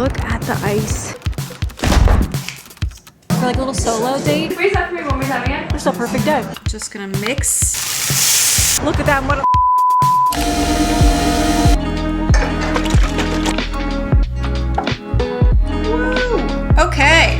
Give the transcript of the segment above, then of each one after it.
Look at the ice. For like a little solo date. Freeze up for me one more time again. It's a perfect day. Just gonna mix. Look at that, what a Woo! Okay.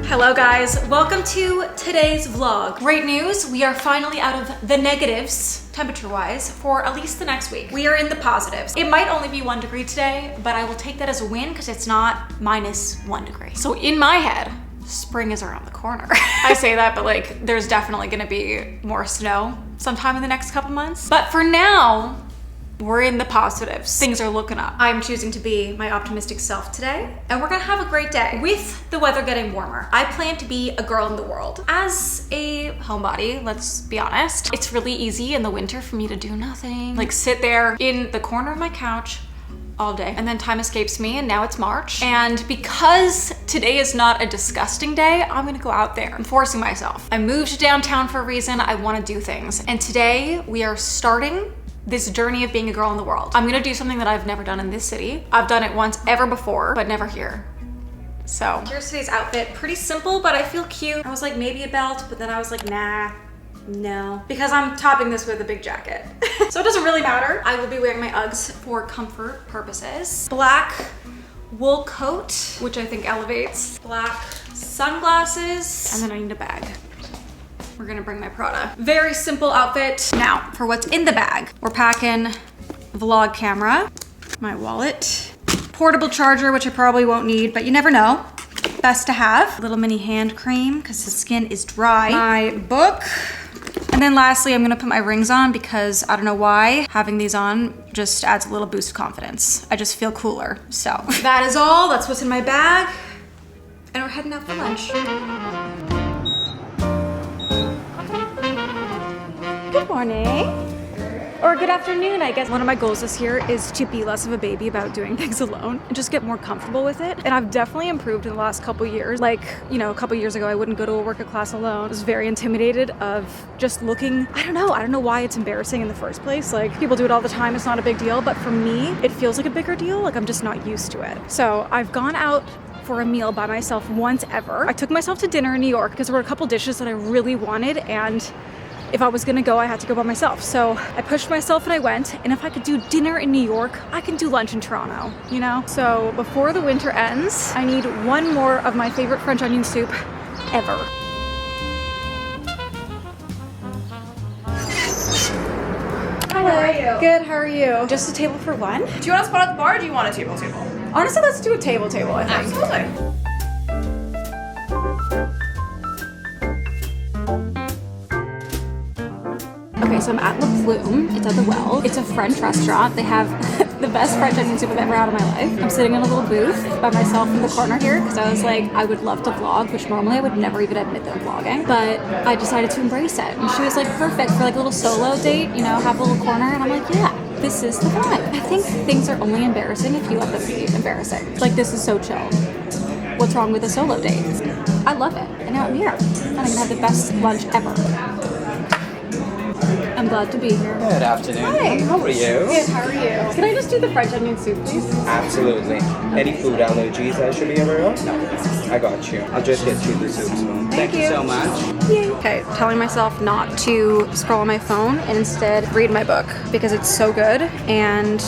Hello guys, welcome to today's vlog. Great news, we are finally out of the negatives, temperature-wise, for at least the next week. We are in the positives. It might only be 1 degree today, but I will take that as a win because it's not -1 degree. So in my head, spring is around the corner. I say that, but like, there's definitely gonna be more snow sometime in the next couple months. But for now, we're in the positives. Things are looking up. I'm choosing to be my optimistic self today, and we're gonna have a great day. With the weather getting warmer, I plan to be a girl in the world. As a homebody, let's be honest, it's really easy in the winter for me to do nothing. Like sit there in the corner of my couch all day. And then time escapes me, and now it's March. And because today is not a disgusting day, I'm gonna go out there. I'm forcing myself. I moved downtown for a reason. I wanna do things. And today we are starting this journey of being a girl in the world. I'm gonna do something that I've never done in this city. I've done it once ever before, but never here. So here's today's outfit. Pretty simple, but I feel cute. I was like, maybe a belt, but then I was like, nah, no. Because I'm topping this with a big jacket. So it doesn't really matter. I will be wearing my Uggs for comfort purposes. Black wool coat, which I think elevates. Black sunglasses, and then I need a bag. We're gonna bring my Prada. Very simple outfit. Now, for what's in the bag, we're packing vlog camera, my wallet, portable charger, which I probably won't need, but you never know. Best to have. A little mini hand cream, because the skin is dry. My book. And then lastly, I'm gonna put my rings on because I don't know why, having these on just adds a little boost of confidence. I just feel cooler, so. That is all, that's what's in my bag. And we're heading out for lunch. Good morning. Or good afternoon, I guess. One of my goals this year is to be less of a baby about doing things alone and just get more comfortable with it. And I've definitely improved in the last couple years. Like, you know, a couple years ago, I wouldn't go to a workout class alone. I was very intimidated of just looking, I don't know why it's embarrassing in the first place. Like, people do it all the time, it's not a big deal. But for me, it feels like a bigger deal. Like, I'm just not used to it. So I've gone out for a meal by myself once ever. I took myself to dinner in New York because there were a couple dishes that I really wanted, and if I was gonna go, I had to go by myself. So I pushed myself and I went, and if I could do dinner in New York, I can do lunch in Toronto, you know? So before the winter ends, I need one more of my favorite French onion soup ever. How are you? Good, how are you? Just a table for one? Do you want a spot at the bar or do you want a table? Honestly, let's do a table, I think. Absolutely. Okay, so I'm at Le Plume. It's at the Well. It's a French restaurant. They have the best French onion soup I've ever had in my life. I'm sitting in a little booth by myself in the corner here because I was like, I would love to vlog, which normally I would never even admit that I'm vlogging. But I decided to embrace it. And she was like, perfect for like a little solo date, you know, have a little corner. And I'm like, yeah, this is the vibe. I think things are only embarrassing if you let them be embarrassing. Like, this is so chill. What's wrong with a solo date? I love it. And now I'm here. And I'm gonna have the best lunch ever. I'm glad to be here. Good afternoon. Hi. How are you? Good, how are you? Can I just do the French onion soup, please? Absolutely. Any food allergies I should be aware of? No. I got you. I'll just get you the soup spoon. Thank you so much. Yay. Okay, telling myself not to scroll on my phone and instead read my book because it's so good. And,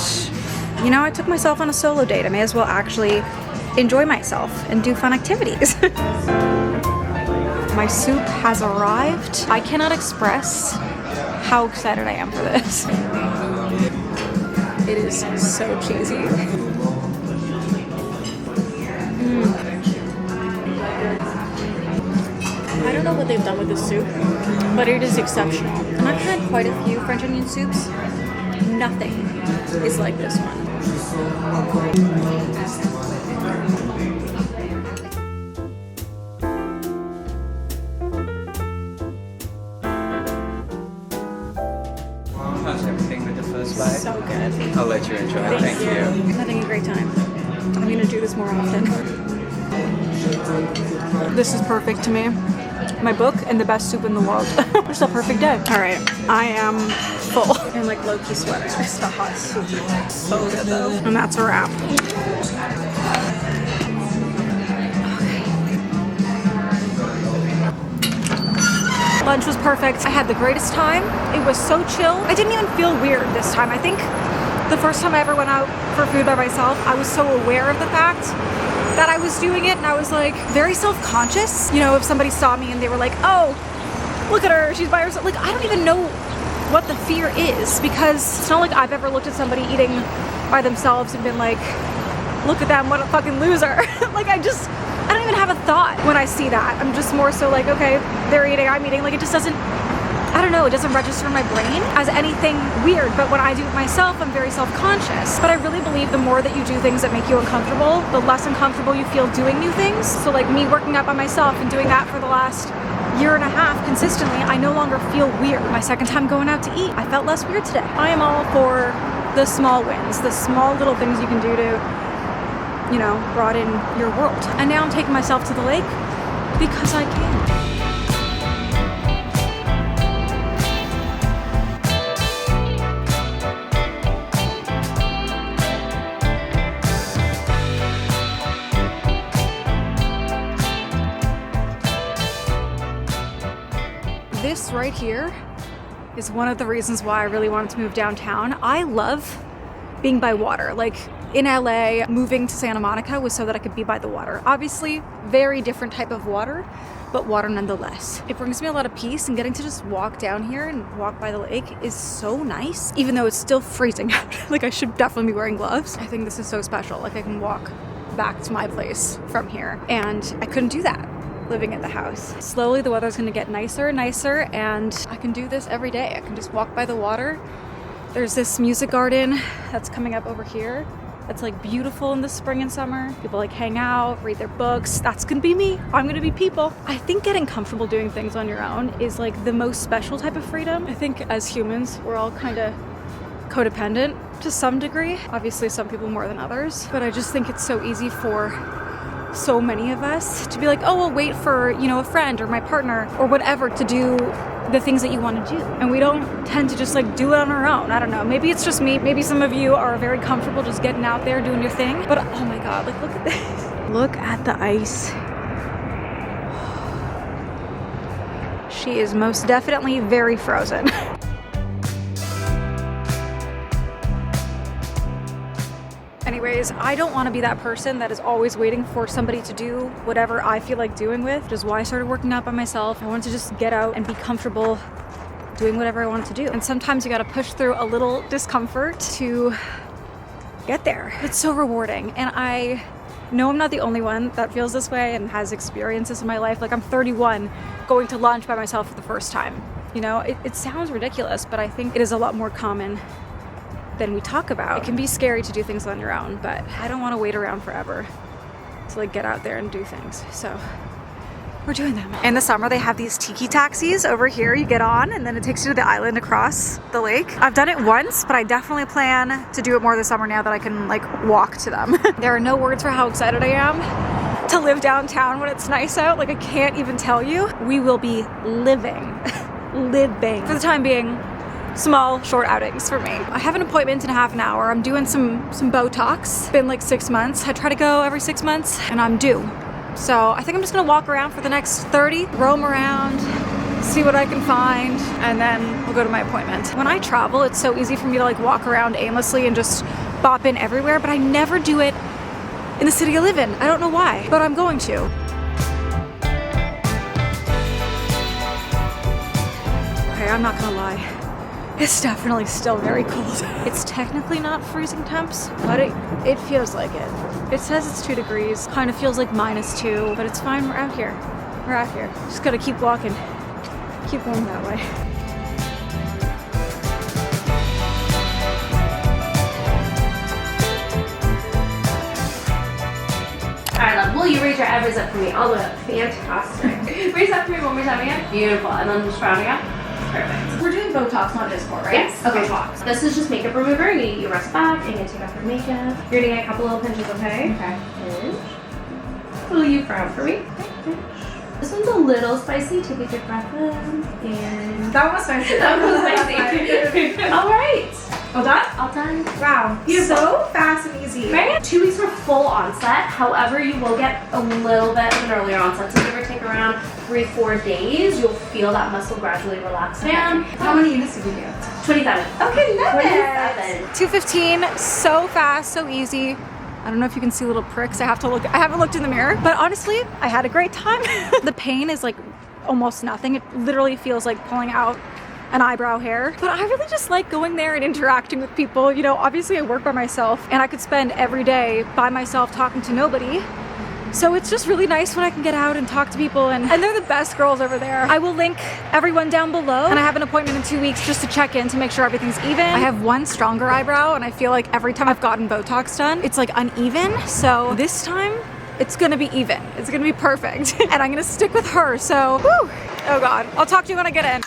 you know, I took myself on a solo date. I may as well actually enjoy myself and do fun activities. My soup has arrived. I cannot express how excited I am for this. It is so cheesy. I don't know what they've done with this soup, but it is exceptional. And I've had quite a few French onion soups. Nothing is like this one. How's everything with the first bite? So good. I'll let you enjoy it. Thank you. I'm having a great time. I'm gonna do this more often. This is perfect to me. My book and the best soup in the world. It's a perfect day. All right, I am full. And like low-key sweating. It's the hot soup. So good though. And that's a wrap. Lunch was perfect. I had the greatest time. It was so chill. I didn't even feel weird this time. I think the first time I ever went out for food by myself, I was so aware of the fact that I was doing it, and I was like very self-conscious. You know, if somebody saw me and they were like, oh, look at her, she's by herself. Like, I don't even know what the fear is, because it's not like I've ever looked at somebody eating by themselves and been like, look at them, what a fucking loser. Like, I don't even have a thought when I see that. I'm just more so like, okay, they're eating, I'm eating. Like, it just doesn't, I don't know, it doesn't register in my brain as anything weird. But when I do it myself, I'm very self-conscious. But I really believe the more that you do things that make you uncomfortable, the less uncomfortable you feel doing new things. So like me working out by myself and doing that for the last year and a half consistently, I no longer feel weird. My second time going out to eat, I felt less weird today. I am all for the small wins, the small little things you can do to, you know, broaden your world. And now I'm taking myself to the lake because I can. This right here is one of the reasons why I really wanted to move downtown. I love being by water. Like in LA, moving to Santa Monica was so that I could be by the water. Obviously, very different type of water, but water nonetheless. It brings me a lot of peace, and getting to just walk down here and walk by the lake is so nice, even though it's still freezing out. Like, I should definitely be wearing gloves. I think this is so special. Like, I can walk back to my place from here, and I couldn't do that living at the house. Slowly the weather's gonna get nicer and nicer, and I can do this every day. I can just walk by the water. There's this music garden that's coming up over here. It's like beautiful in the spring and summer. People like hang out, read their books. That's gonna be me. I'm gonna be people. I think getting comfortable doing things on your own is like the most special type of freedom. I think as humans, we're all kind of codependent to some degree. Obviously some people more than others, but I just think it's so easy for so many of us to be like, oh, we'll wait for, you know, a friend or my partner or whatever to do the things that you want to do. And we don't tend to just like do it on our own. I don't know. Maybe it's just me. Maybe some of you are very comfortable just getting out there doing your thing. But oh my God, like look at this. Look at the ice. She is most definitely very frozen. Anyways, I don't want to be that person that is always waiting for somebody to do whatever I feel like doing with, which is why I started working out by myself. I wanted to just get out and be comfortable doing whatever I wanted to do. And sometimes you got to push through a little discomfort to get there. It's so rewarding. And I know I'm not the only one that feels this way and has experiences in my life. Like, I'm 31 going to lunch by myself for the first time. You know, it sounds ridiculous, but I think it is a lot more common than we talk about. It can be scary to do things on your own, but I don't want to wait around forever to like get out there and do things. So we're doing them. In the summer, they have these tiki taxis over here. You get on and then it takes you to the island across the lake. I've done it once, but I definitely plan to do it more this summer now that I can like walk to them. There are no words for how excited I am to live downtown when it's nice out. Like, I can't even tell you. We will be living, living. For the time being, small, short outings for me. I have an appointment in a half an hour. I'm doing some Botox. It's been like 6 months. I try to go every 6 months and I'm due. So I think I'm just gonna walk around for the next 30, roam around, see what I can find, and then we'll go to my appointment. When I travel, it's so easy for me to like walk around aimlessly and just bop in everywhere, but I never do it in the city I live in. I don't know why, but I'm going to. Okay, I'm not gonna lie. It's definitely still very cold. It's technically not freezing temps, but it feels like it. It says it's 2 degrees. Kind of feels like -2, but it's fine. We're out here. We're out here. Just gotta keep walking. Keep going that way. Alright, love, will you raise your eyebrows up for me? All the way up. Fantastic. Raise up for me one more time again. Beautiful. And then just round again. Perfect. We're doing Botox, not Dysport, right? Yes. Okay. Botox. This is just makeup remover. You rest back and you take off your makeup. You're gonna get a couple little pinches, okay? Okay. Pinch. Will you frown for me? Pinch. This one's a little spicy. Take a deep breath in. And That was spicy. that was spicy. All right. All done? All done. Wow. Beautiful. So fast and easy. Right? 2 weeks for full onset. However, you will get a little bit of an earlier onset. So give or take around 3-4 days, you'll feel that muscle gradually relax down. How many units did you do? 27. Okay, love 27. 2:15, so fast, so easy. I don't know if you can see little pricks. I haven't looked in the mirror, but honestly, I had a great time. The pain is like almost nothing. It literally feels like pulling out an eyebrow hair. But I really just like going there and interacting with people. You know, obviously I work by myself and I could spend every day by myself talking to nobody. So it's just really nice when I can get out and talk to people, and they're the best girls over there. I will link everyone down below, and I have an appointment in 2 weeks just to check in to make sure everything's even. I have one stronger eyebrow, and I feel like every time I've gotten Botox done, it's like uneven. So this time, it's gonna be even. It's gonna be perfect. And I'm gonna stick with her, so, whew. Oh God. I'll talk to you when I get in.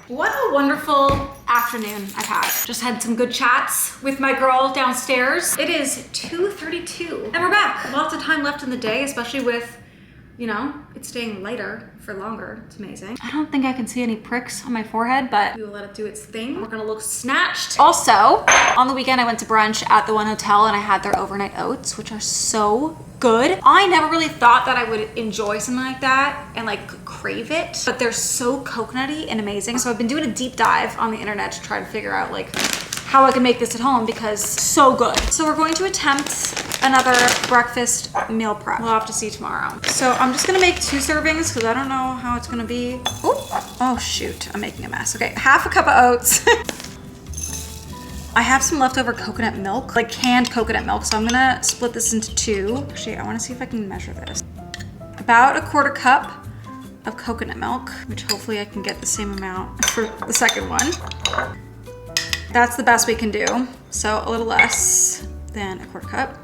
What a wonderful afternoon I've had. Just had some good chats with my girl downstairs. It is 2:32 and we're back. Lots of time left in the day, especially with, you know, it's staying lighter for longer. It's amazing. I don't think I can see any pricks on my forehead, but we will let it do its thing. We're gonna look snatched. Also, on the weekend I went to brunch at the one hotel and I had their overnight oats, which are so good. I never really thought that I would enjoy something like that and like crave it, but they're so coconutty and amazing. So I've been doing a deep dive on the internet to try to figure out like how I can make this at home because so good. So we're going to attempt another breakfast meal prep. We'll have to see tomorrow. So I'm just gonna make 2 servings because I don't know how it's gonna be. Oh shoot, I'm making a mess. Okay, half a cup of oats. I have some leftover coconut milk, like canned coconut milk, so I'm gonna split this into 2. Actually, I wanna see if I can measure this. About a 1/4 cup of coconut milk, which hopefully I can get the same amount for the second one. That's the best we can do. So a little less than a 1/4 cup.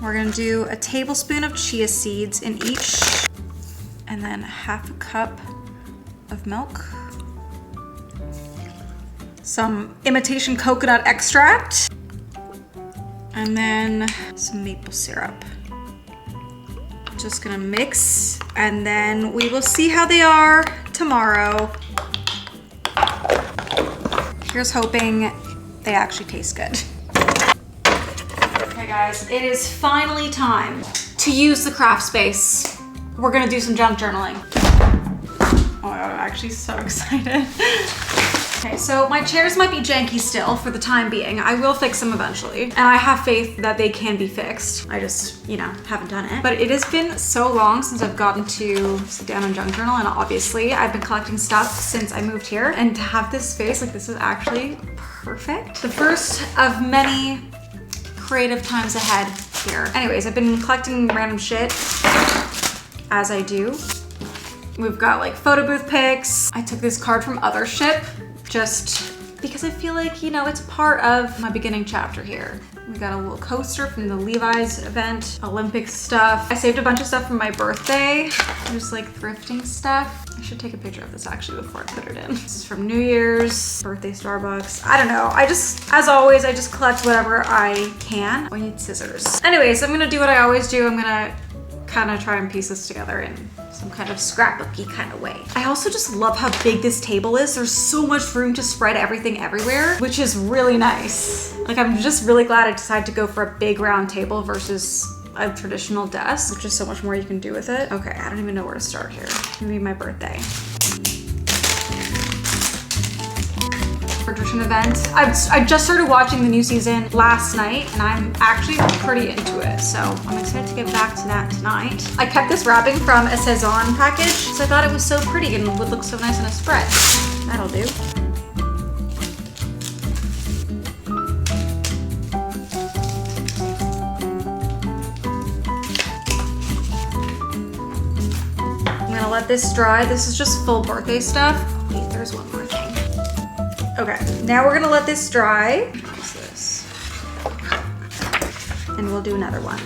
We're gonna do a tablespoon of chia seeds in each, and then half a cup of milk. Some imitation coconut extract, and then some maple syrup. Just gonna mix, and then we will see how they are tomorrow. Here's hoping they actually taste good. Okay guys, it is finally time to use the craft space. We're gonna do some junk journaling. Oh my God, I'm actually so excited. Okay, so my chairs might be janky still for the time being. I will fix them eventually. And I have faith that they can be fixed. I just, you know, haven't done it. But it has been so long since I've gotten to sit down and junk journal. And obviously I've been collecting stuff since I moved here. And to have this space, like this is actually perfect. The first of many creative times ahead here. Anyways, I've been collecting random shit as I do. We've got like photo booth pics. I took this card from Othership just because I feel like, you know, it's part of my beginning chapter here. We got a little coaster from the Levi's event, Olympic stuff. I saved a bunch of stuff from my birthday, just like thrifting stuff. I should take a picture of this actually before I put it in. This is from New Year's, birthday Starbucks. I don't know, as always, I just collect whatever I can. I need scissors. Anyways, I'm gonna do what I always do. I'm gonna kind of try and piece this together in some kind of scrapbooky kind of way. I also just love how big this table is. There's so much room to spread everything everywhere, which is really nice. Like, I'm just really glad I decided to go for a big round table versus a traditional desk. There's just so much more you can do with it. Okay, I don't even know where to start here. Maybe my birthday. Tradition event. I just started watching the new season last night and I'm actually pretty into it. So I'm excited to get back to that tonight. I kept this wrapping from a Saison package because I thought it was so pretty and would look so nice on a spread. That'll do. let this dry. This is just full birthday stuff. Oh, wait, there's one more thing. Okay, now we're gonna let this dry. What's this? And we'll do another one.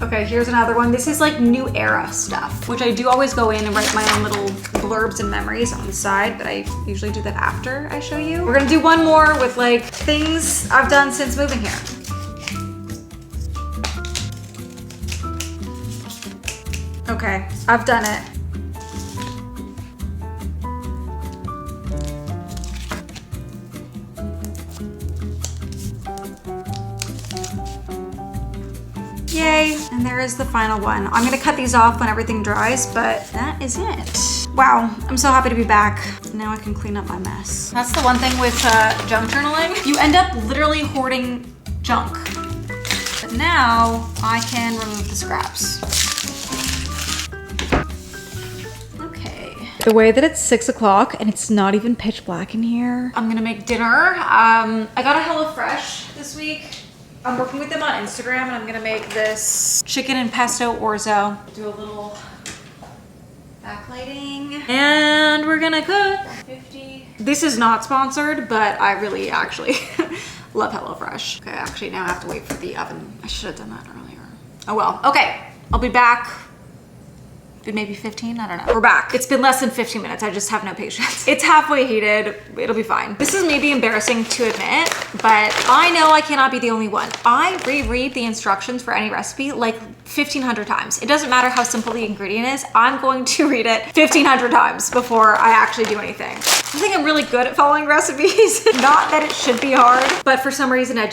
Okay, here's another one. This is like new era stuff, which I do always go in and write my own little blurbs and memories on the side, but I usually do that after I show you. We're gonna do one more with like things I've done since moving here. Okay, I've done it. Yay, and there is the final one. I'm gonna cut these off when everything dries, but that is it. Wow, I'm so happy to be back. Now I can clean up my mess. That's the one thing with junk journaling. You end up literally hoarding junk. But now I can remove the scraps. Okay. The way that it's 6 o'clock and it's not even pitch black in here. I'm gonna make dinner. I got a HelloFresh this week. I'm working with them on Instagram and I'm gonna make this chicken and pesto orzo. Do a little backlighting. And we're gonna cook. 50. This is not sponsored, but I really actually love HelloFresh. Okay, actually now I have to wait for the oven. I should have done that earlier. Oh well, okay. I'll be back in maybe 15, I don't know. We're back. It's been less than 15 minutes. I just have no patience. It's halfway heated. It'll be fine. This is maybe embarrassing to admit, but I know I cannot be the only one. I reread the instructions for any recipe like 1,500 times. It doesn't matter how simple the ingredient is. I'm going to read it 1,500 times before I actually do anything. I think I'm really good at following recipes. Not that it should be hard, but for some reason I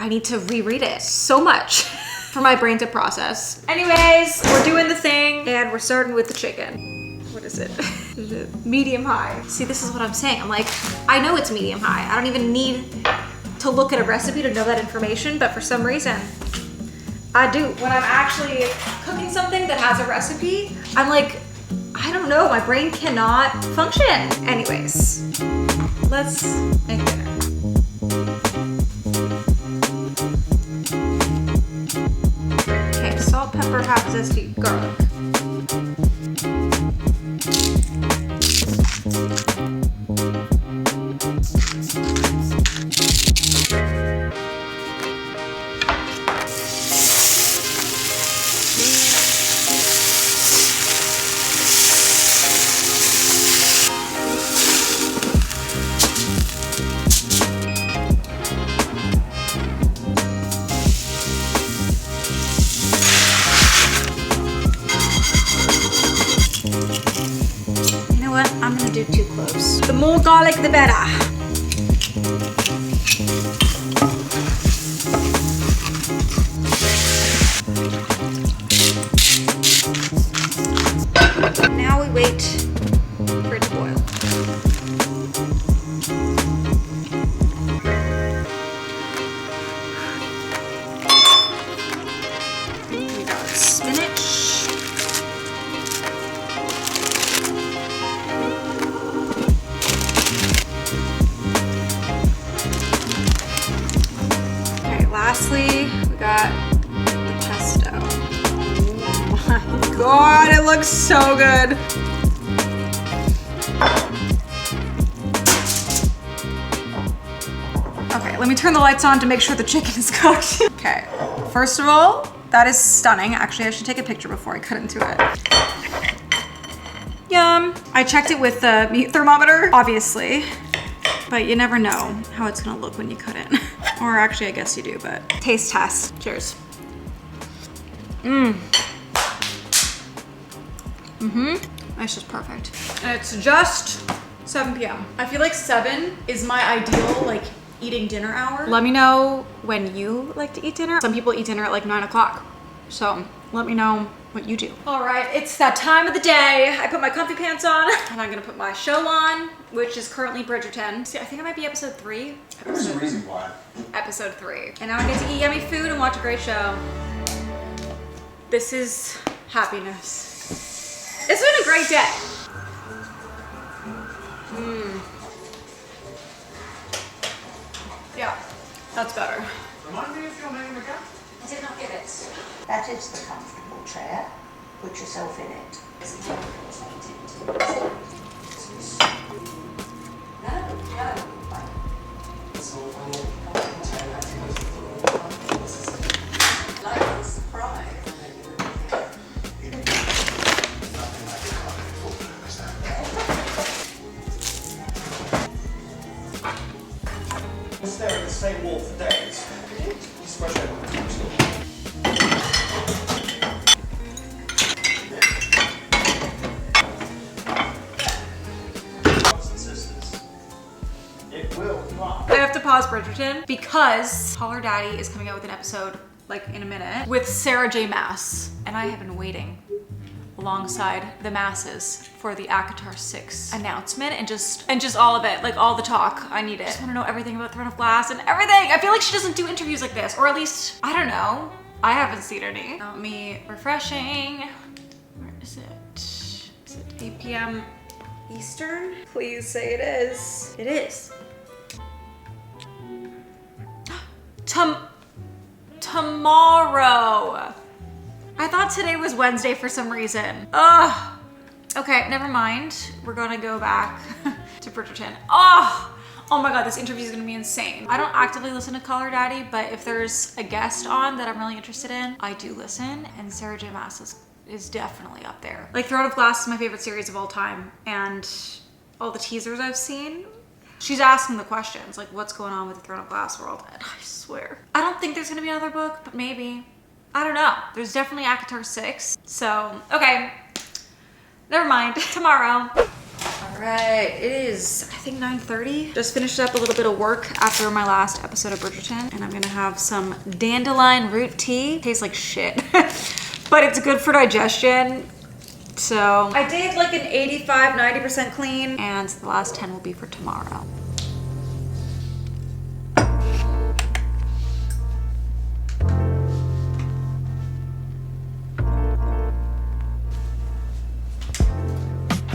need to reread it so much. For my brain to process. Anyways, we're doing the thing and we're starting with the chicken. What is it? Is it medium high? See, this is what I'm saying. I'm like, I know it's medium high. I don't even need to look at a recipe to know that information, but for some reason, I do. When I'm actually cooking something that has a recipe, I'm like, I don't know, my brain cannot function. Anyways, let's make dinner. Salt, pepper, half zesty garlic. I'm gonna do 2 cloves. The more garlic, the better. Now we wait for it to boil. We got spinach. Lastly, we got the pesto. Oh my God, it looks so good. Okay, let me turn the lights on to make sure the chicken is cooked. Okay, first of all, that is stunning. Actually, I should take a picture before I cut into it. Yum. I checked it with the meat thermometer, obviously, but you never know how it's gonna look when you cut it. Or actually, I guess you do, but taste test. Cheers. It's just perfect. And it's just 7 p.m. I feel like 7 is my ideal like eating dinner hour. Let me know when you like to eat dinner. Some people eat dinner at like 9 o'clock. So let me know what you do. All right, it's that time of the day. I put my comfy pants on and I'm gonna put my show on, which is currently Bridgerton. See, I think I might be episode 3. There's a reason why. Episode 3. And now I get to eat yummy food and watch a great show. This is happiness. It's been a great day. That's better. Remind me of your name again? I did not get it. That is the comfortable chair. Put yourself in it. No. Like a surprise. We'll stare at the same wall for days. Just brush over the tombstone. Brothers and sisters, it will not. I have to pause Bridgerton because Call Her Daddy is coming out with an episode like in a minute with Sarah J. Maas, and I have been waiting alongside the masses for the ACOTAR 6 announcement and just all of it, like all the talk. I need it. I just want to know everything about Throne of Glass and everything. I feel like she doesn't do interviews like this, or at least, I don't know. I haven't seen any. Not me refreshing. Where is it? Is it 8 p.m. Eastern? Please say it is. It is. Tomorrow. I thought today was Wednesday for some reason. Ugh. Okay, never mind. We're gonna go back to Bridgerton. Oh my God, this interview is gonna be insane. I don't actively listen to Call Her Daddy, but if there's a guest on that I'm really interested in, I do listen, and Sarah J. Maas is definitely up there. Like Throne of Glass is my favorite series of all time, and all the teasers I've seen, she's asking the questions, like what's going on with the Throne of Glass world, and I swear. I don't think there's gonna be another book, but maybe. I don't know. There's definitely ACOTAR 6. So, okay. Never mind. Tomorrow. All right. It is, I think, 9:30. Just finished up a little bit of work after my last episode of Bridgerton. And I'm going to have some dandelion root tea. Tastes like shit. But it's good for digestion. So, I did like an 85, 90% clean. And the last 10 will be for tomorrow.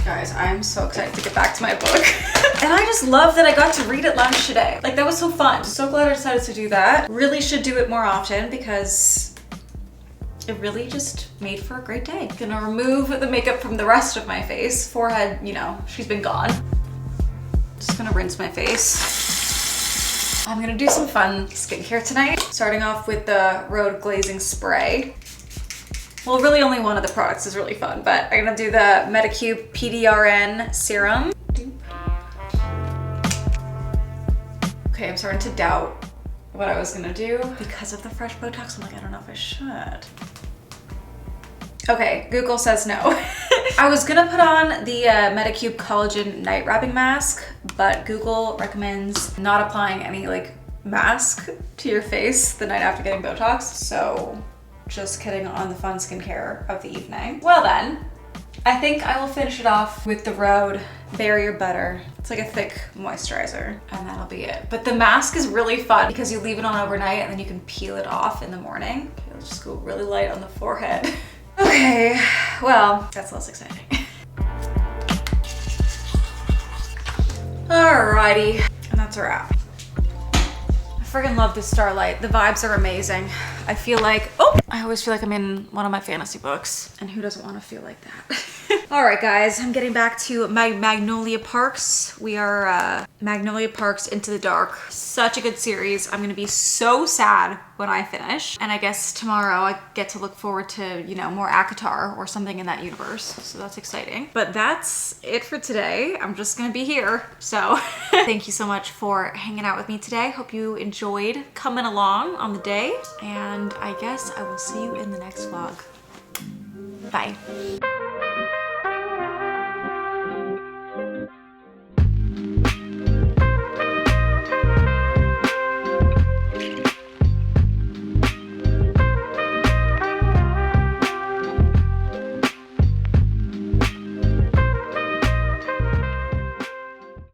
Guys, I'm so excited to get back to my book. And I just love that I got to read at lunch today. Like, that was so fun. So glad I decided to do that. Really should do it more often because it really just made for a great day. Gonna remove the makeup from the rest of my face. Forehead, you know, she's been gone. Just gonna rinse my face. I'm gonna do some fun skincare tonight. Starting off with the Road Glazing Spray. Well, really only one of the products is really fun, but I'm gonna do the Medicube PDRN Serum. Okay, I'm starting to doubt what I was gonna do because of the fresh Botox. I'm like, I don't know if I should. Okay, Google says no. I was gonna put on the Medicube Collagen Night Wrapping Mask, but Google recommends not applying any like mask to your face the night after getting Botox, so just kidding on the fun skincare of the evening. Well then, I think I will finish it off with the Rhode Barrier Butter. It's like a thick moisturizer, and that'll be it. But the mask is really fun because you leave it on overnight and then you can peel it off in the morning. Okay, let's just go really light on the forehead. Okay, well, that's less exciting. Alrighty, and that's a wrap. I friggin' love this Starlight. The vibes are amazing. I feel like, I always feel like I'm in one of my fantasy books. And who doesn't want to feel like that? All right, guys, I'm getting back to my Magnolia Parks. We are Magnolia Parks Into the Dark. Such a good series. I'm gonna be so sad when I finish. And I guess tomorrow I get to look forward to, you know, more ACOTAR or something in that universe. So that's exciting. But that's it for today. I'm just gonna be here. So thank you so much for hanging out with me today. Hope you enjoyed coming along on the day. And I guess I will see you in the next vlog. Bye.